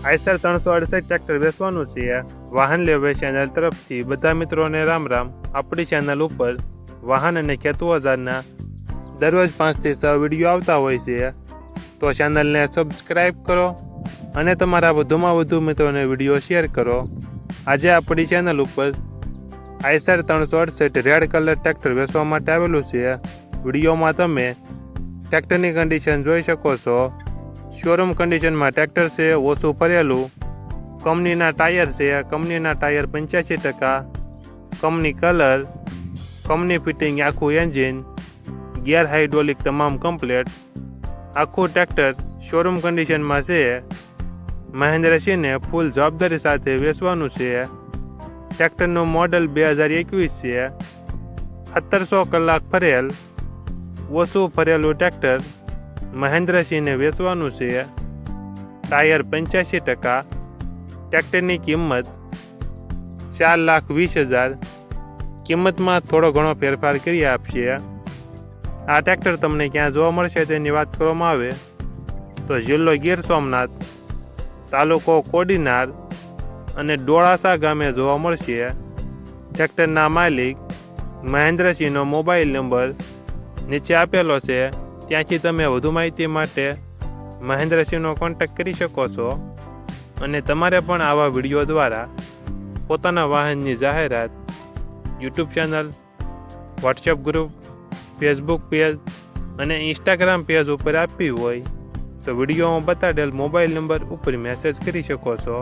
Eicher 368 tractor વેચવાનું છે। વાહન લેવે ચેનલ તરફથી બધા મિત્રોને રામ રામ। આપણી ચેનલ ઉપર વાહન અને ખેત ઓજારના દરરોજ 5 થી 6 વિડીયો આવતા હોય છે, તો ચેનલને સબસ્ક્રાઈબ કરો અને તમારા વધુમાં વધુ મિત્રોને વિડીયો શેર કરો। આજે આપણી ચેનલ ઉપર આઈસર 368 રેડ કલર ટ્રેક્ટર વેચવા માટે આવેલું છે। વિડીયોમાં તમે ટ્રેક્ટરની કન્ડિશન જોઈ શકો છો। શોરૂમ કન્ડિશનમાં ટ્રેક્ટર છે, ઓછું ફરેલું, કંપનીના ટાયર છે, કંપનીના tyre 85%, company colour, company fitting, આખું એન્જિન, ગિયર હાઇડ્રોલિક તમામ કમ્પ્લેટ, આખું ટ્રેક્ટર શોરૂમ કન્ડિશનમાં છે। મહેન્દ્રસિંહને ફૂલ જવાબદારી સાથે વેચવાનું છે। ટ્રેક્ટરનું મોડલ 2021 છે। 1700 કલાક ફરેલ, ઓછું ફરેલું ટ્રેક્ટર મહેન્દ્રસિંહને વેચવાનું છે। ટાયર 85%, ટ્રેક્ટરની કિંમત 4,20,000, કિંમતમાં થોડો ઘણો ફેરફાર કરી આપશે। આ ટ્રેક્ટર તમને ક્યાં જોવા મળશે તેની વાત કરવામાં આવે તો જિલ્લો ગીર સોમનાથ, તાલુકો કોડીનાર અને ડોળાસા ગામે જોવા મળશે। ટ્રેક્ટરના માલિક મહેન્દ્રસિંહનો મોબાઈલ નંબર નીચે આપેલો છે, ત્યાંથી તમે વધુ માહિતી માટે મહેન્દ્રસિંહનો કોન્ટેક્ટ કરી શકો છો। અને તમારે પણ આવા વિડીયો દ્વારા પોતાના વાહનની જાહેરાત YouTube channel, WhatsApp group, Facebook page અને ઇન્સ્ટાગ્રામ પેજ ઉપર આપવી હોય તો વિડીયોમાં બતાડેલ મોબાઈલ નંબર ઉપર મેસેજ કરી શકો છો।